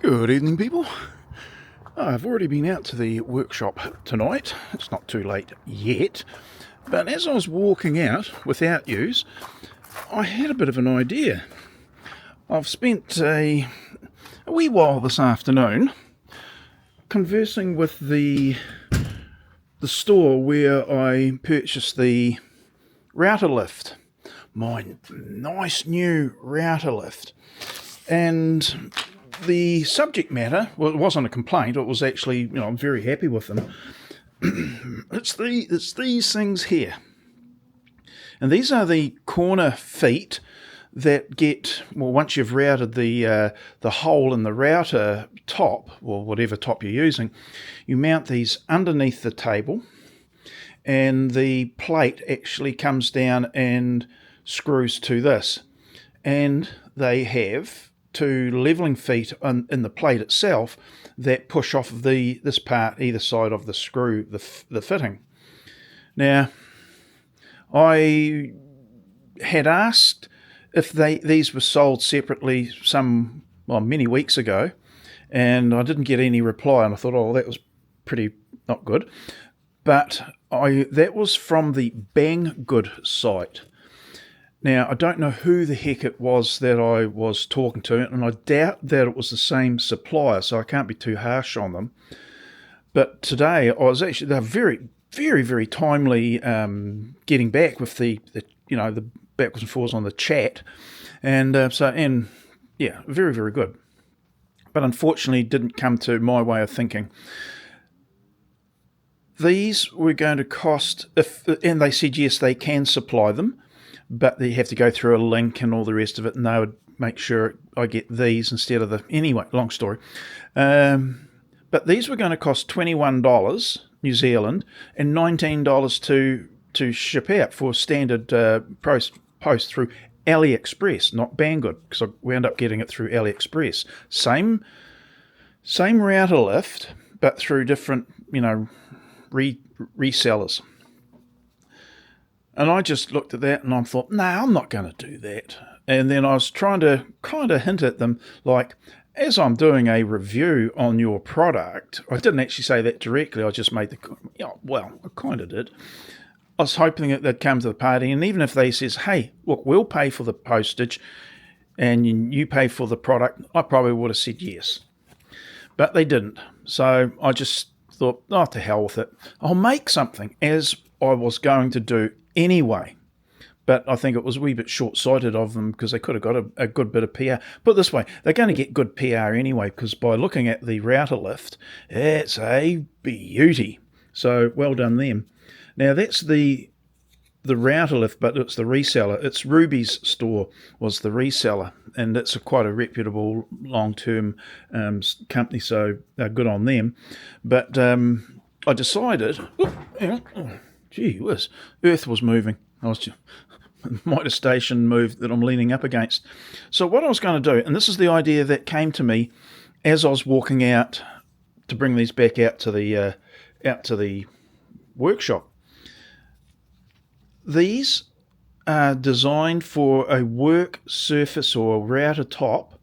Good evening, people. I've already been out to the workshop tonight. It's not too late yet. But as I was walking out without yous, I had a bit of an idea. I've spent a wee while this afternoon conversing with the store where I purchased the router lift. My nice new router lift. And the subject matter, well, it wasn't a complaint, it was actually, I'm very happy with them. It's these things here. And these are the corner feet that get, well, once you've routed the hole in the router top, or whatever top you're using, you mount these underneath the table, and the plate actually comes down and screws to this. And they have two levelling feet in the plate itself that push off of this part either side of the screw, the fitting. Now, I had asked if these were sold separately many weeks ago, and I didn't get any reply, and I thought, oh, that was pretty not good. But that was from the Banggood site. Now, I don't know who the heck it was that I was talking to, and I doubt that it was the same supplier, so I can't be too harsh on them. But today, they're very, very, very timely getting back with the backwards and forwards on the chat, and very, very good. But unfortunately, it didn't come to my way of thinking. These were going to cost, and they said yes, they can supply them, but they have to go through a link and all the rest of it, and they would make sure I get these instead of anyway, long story. But these were going to cost $21 New Zealand and $19 to ship out for standard post through AliExpress, not Banggood, because I wound up getting it through AliExpress. Same router lift, but through different, resellers. And I just looked at that and I thought, no, I'm not going to do that. And then I was trying to kind of hint at them, like, as I'm doing a review on your product, I didn't actually say that directly, I just made I kind of did. I was hoping that they'd come to the party, and even if they says, hey, look, we'll pay for the postage and you pay for the product, I probably would have said yes. But they didn't. So I just thought, oh, to hell with it. I'll make something, as I was going to do anyway. But I think it was a wee bit short-sighted of them because they could have got a good bit of PR. Put it this way, they're going to get good PR anyway, because by looking at the router lift, it's a beauty. So well done them. Now that's the router lift, but it's the reseller. It's Ruby's store was the reseller, and it's quite a reputable long-term company, so good on them. But I decided, gee whiz, Earth was moving. I was just, Mitre station moved that I'm leaning up against. So what I was going to do, and this is the idea that came to me as I was walking out to bring these back out to the workshop. These are designed for a work surface or router top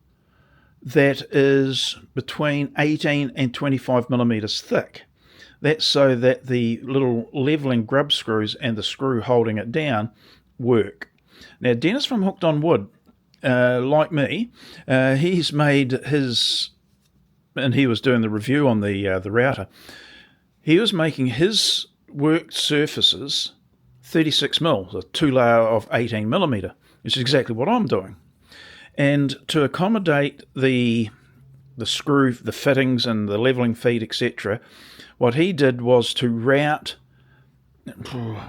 that is between 18 and 25 millimeters thick. That's so that the little levelling grub screws and the screw holding it down work. Now, Dennis from Hooked on Wood, like me, he's made his, and he was doing the review on the router, he was making his work surfaces 36 mil, a two-layer of 18 millimeter, which is exactly what I'm doing. And to accommodate the screw, the fittings and the levelling feet, etc., what he did was to route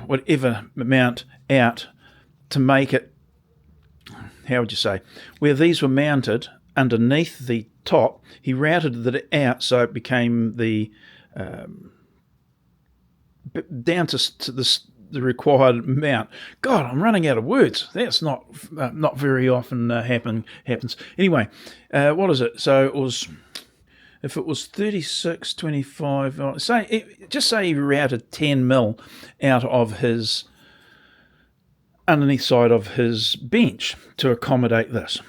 whatever amount out to make it, how would you say, where these were mounted underneath the top, he routed it out so it became the down to the required amount. God, I'm running out of words. That's not very often happens. Anyway, what is it? So it was, if it was 36, 25, just say he routed 10 mil out of his underneath side of his bench to accommodate this.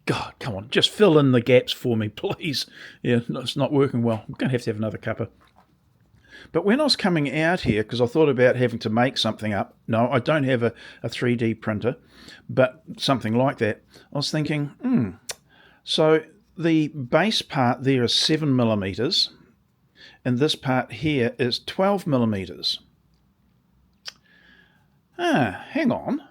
God, come on, just fill in the gaps for me, please. Yeah, no, it's not working well. I'm going to have another cuppa. But when I was coming out here, because I thought about having to make something up, no, I don't have a 3D printer, but something like that, I was thinking, so the base part there is 7mm, and this part here is 12mm. Hang on.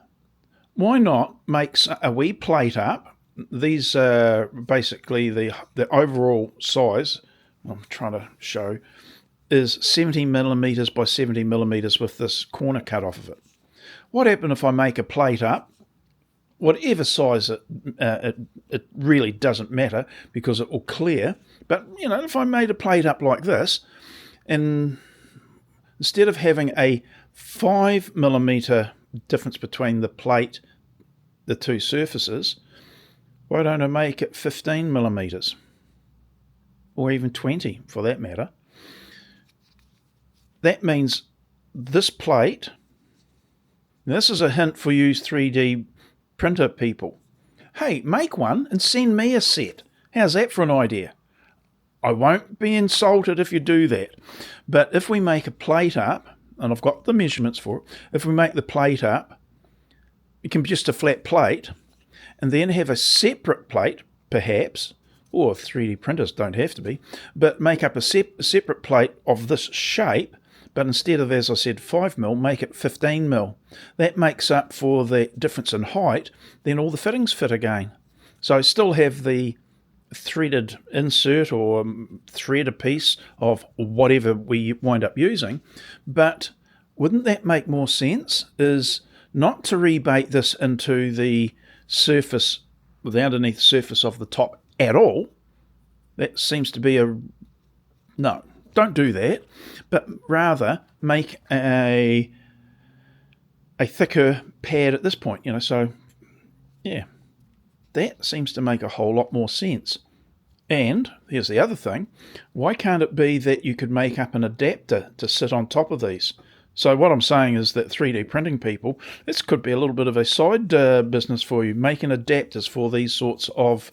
Why not make a wee plate up? These are basically the overall size, I'm trying to show, is 70mm by 70mm with this corner cut off of it. What happens if I make a plate up, whatever size it really doesn't matter because it will clear, but if I made a plate up like this, and instead of having a 5mm difference between the plate, the two surfaces, why don't I make it 15mm? Or even 20 for that matter. That means this plate, this is a hint for you 3D printer people. Hey, make one and send me a set. How's that for an idea? I won't be insulted if you do that. But if we make a plate up, and I've got the measurements for it, if we make the plate up, it can be just a flat plate, and then have a separate plate, perhaps, or 3D printers don't have to be, but make up a separate plate of this shape, but instead of, as I said, 5mm, make it 15mm. That makes up for the difference in height, then all the fittings fit again. So I still have the threaded insert or thread a piece of whatever we wind up using, but wouldn't that make more sense, is not to rebate this into the surface, the underneath surface of the top at all. That seems to be no, don't do that, but rather make a thicker pad at this point, so yeah, that seems to make a whole lot more sense. And here's the other thing, why can't it be that you could make up an adapter to sit on top of these? So what I'm saying is that 3D printing people, this could be a little bit of a side business for you, making adapters for these sorts of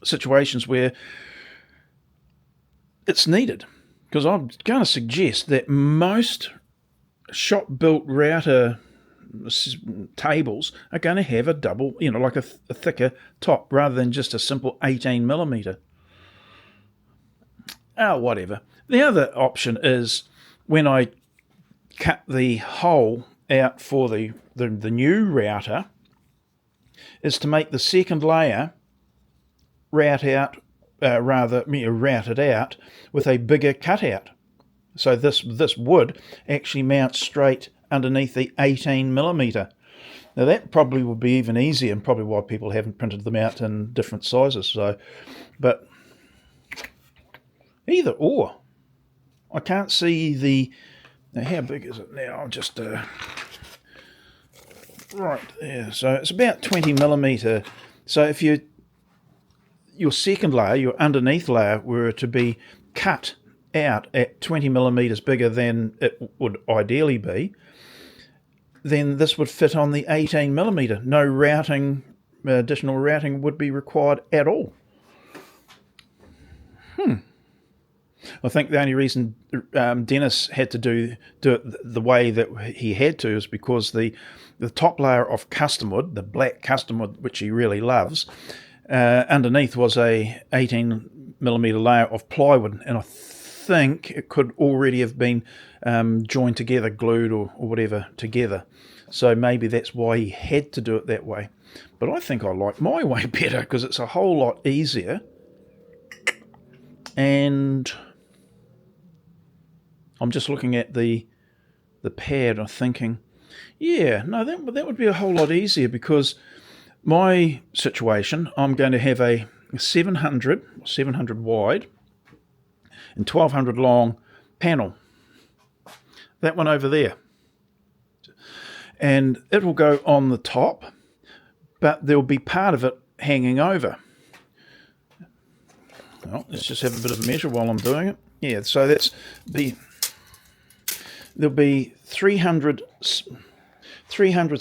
situations where it's needed. Because I'm going to suggest that most shop-built router tables are going to have a double, like a thicker top rather than just a simple 18mm. Whatever. The other option is when I cut the hole out for the new router, is to make the second layer route it out with a bigger cutout. So this would actually mount straight underneath the 18mm. Now that probably would be even easier, and probably why people haven't printed them out in different sizes. So, but either or, I can't see now how big is it now? I'll just right there. So it's about 20mm. So if your second layer, your underneath layer, were to be cut out at 20mm bigger than it would ideally be, then this would fit on the 18mm. No additional routing would be required at all. I think the only reason Dennis had to do it the way that he had to is because the top layer of custom wood, the black custom wood, which he really loves, underneath was a 18mm layer of plywood, and I think it could already have been joined together, glued or whatever together. So maybe that's why he had to do it that way. But I think I like my way better because it's a whole lot easier. And I'm just looking at the pad and thinking, yeah, no, that would be a whole lot easier, because my situation, I'm going to have a 700 wide and 1200 long panel. That one over there. And it will go on the top, but there'll be part of it hanging over. Well, let's just have a bit of a measure while I'm doing it. Yeah, so there'll be 300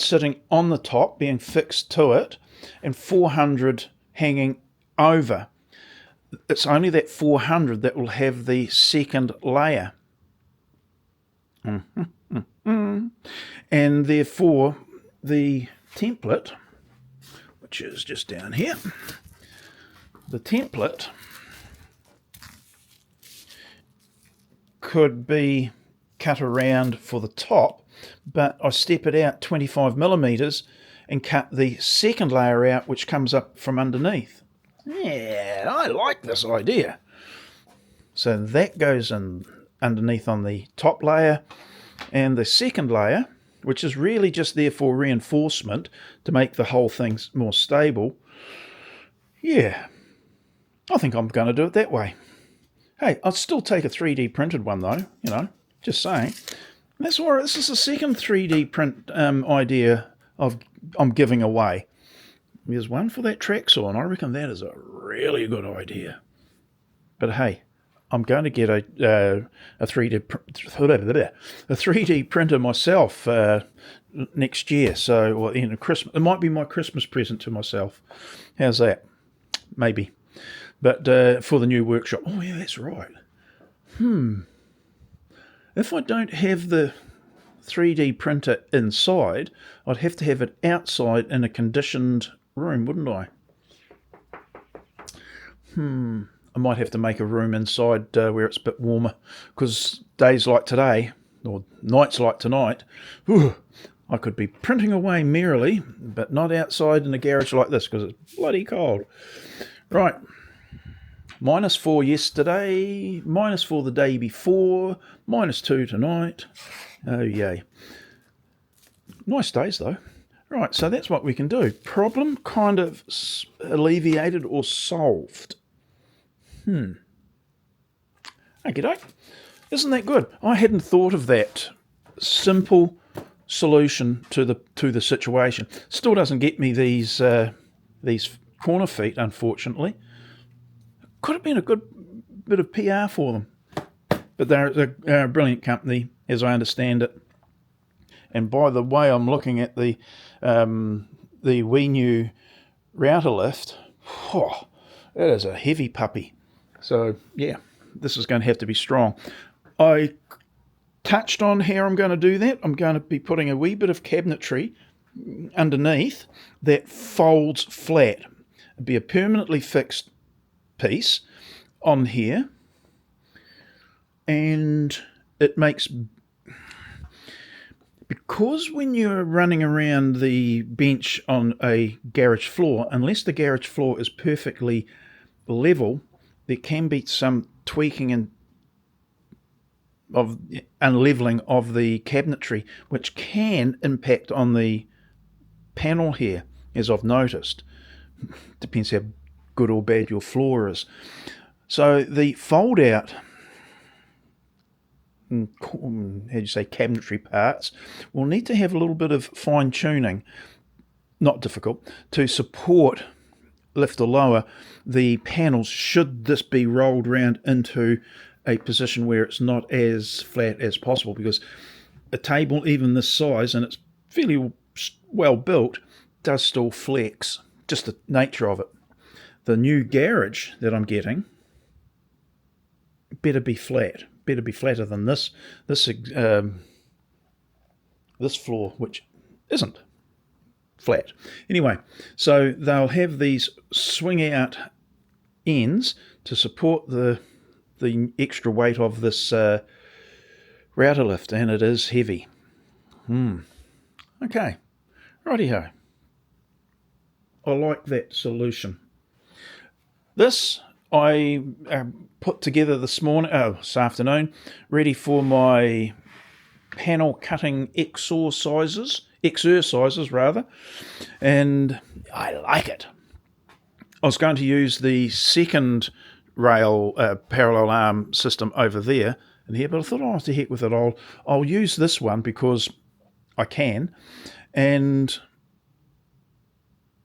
sitting on the top, being fixed to it, and 400 hanging over. It's only that 400 that will have the second layer. And therefore the template, which is just down here, the template could be cut around for the top, but I step it out 25 millimeters and cut the second layer out, which comes up from underneath. Yeah, I like this idea. So that goes in underneath on the top layer, and the second layer, which is really just there for reinforcement to make the whole thing more stable. Yeah, I think I'm going to do it that way. Hey, I'll still take a 3D printed one though, just saying. That's why this is the second 3D print idea I'm giving away. There's one for that track saw, and I reckon that is a really good idea. But hey, I'm going to get a 3D printer myself next year. So, Christmas, it might be my Christmas present to myself. How's that? Maybe. But for the new workshop. Oh yeah, that's right. If I don't have the 3D printer inside, I'd have to have it outside in a conditioned room, wouldn't I? I might have to make a room inside where it's a bit warmer, because days like today, or nights like tonight, I could be printing away merrily, but not outside in a garage like this, because it's bloody cold. Right. -4 yesterday, -4 the day before, -2 tonight. Oh, yay. Nice days, though. Right, so that's what we can do. Problem kind of alleviated or solved. Okey-doke. Isn't that good? I hadn't thought of that simple solution to the situation. Still doesn't get me these corner feet, unfortunately. Could have been a good bit of PR for them. But they're a brilliant company, as I understand it. And by the way, I'm looking at the wee new router lift. That is a heavy puppy. So, yeah, this is going to have to be strong. I touched on how I'm going to do that. I'm going to be putting a wee bit of cabinetry underneath that folds flat. It'll be a permanently fixed piece on here, and it makes, because when you're running around the bench on a garage floor, unless the garage floor is perfectly level, there can be some tweaking and of unleveling of the cabinetry, which can impact on the panel here, as I've noticed. Depends how good or bad your floor is. So the fold out, how do you say, cabinetry parts will need to have a little bit of fine tuning, not difficult, to support, lift or lower, the panels should this be rolled around into a position where it's not as flat as possible, because a table even this size, and it's fairly well built, does still flex, just the nature of it. The new garage that I'm getting better be flat, better be flatter than this floor, which isn't flat. Anyway, so they'll have these swing out ends to support the extra weight of this router lift, and it is heavy. Okay, righty-ho. I like that solution. This I put together this afternoon, ready for my panel cutting exercises, and I like it. I was going to use the second rail parallel arm system over there and here, but I thought, oh, to heck with it, I'll use this one because I can, and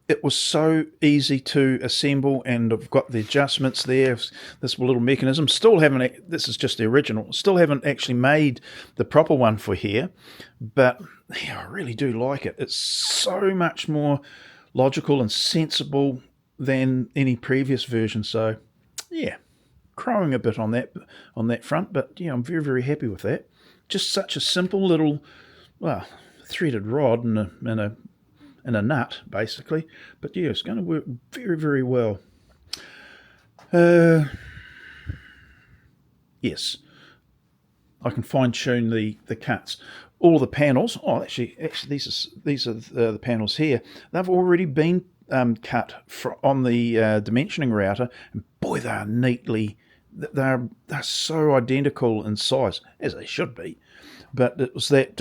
it was so easy to assemble, and I've got the adjustments there, this little mechanism. This is just the original, still haven't actually made the proper one for here, but yeah, I really do like it. It's so much more logical and sensible than any previous version. So, yeah, crowing a bit on that front, but yeah, I'm very, very happy with that. Just such a simple little, well, threaded rod and a nut, basically. But yeah, it's going to work very, very well. Yes, I can fine tune the cuts. All the panels. Oh, actually, these are the panels here. They've already been cut on the dimensioning router, and boy, they are neatly. They're so identical in size, as they should be. But it was that,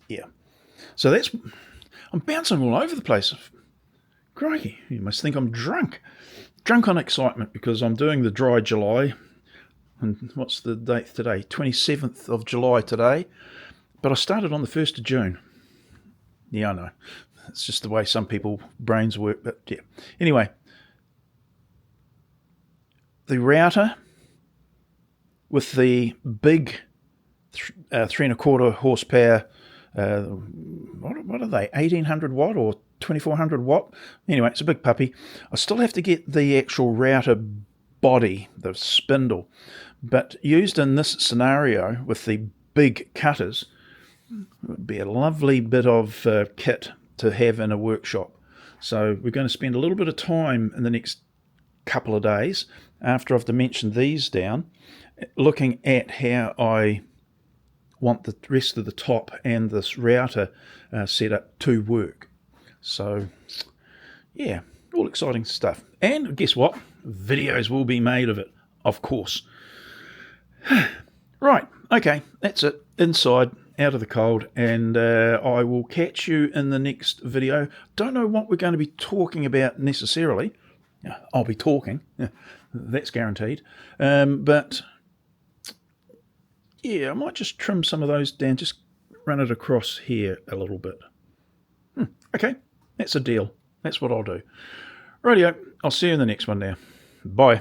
yeah. So that's. I'm bouncing all over the place. Crikey, you must think I'm drunk. Drunk on excitement because I'm doing the dry July. And what's the date today? 27th of July today. But I started on the 1st of June. Yeah, I know. It's just the way some people brains work. But yeah. Anyway, the router with the big 3.25 horsepower, what are they, 1800 watt or 2400 watt? Anyway, it's a big puppy. I still have to get the actual router body, the spindle. But used in this scenario with the big cutters, it would be a lovely bit of kit to have in a workshop. So we're going to spend a little bit of time in the next couple of days after I've dimensioned these down, looking at how I want the rest of the top and this router setup to work. So yeah, all exciting stuff. And guess what? Videos will be made of it, of course. Right, okay, that's it. Inside, out of the cold, and I will catch you in the next video. Don't know what we're going to be talking about necessarily. I'll be talking, that's guaranteed. But yeah, I might just trim some of those down, just run it across here a little bit. Okay, that's a deal. That's what I'll do. Rightio, I'll see you in the next one now. Bye.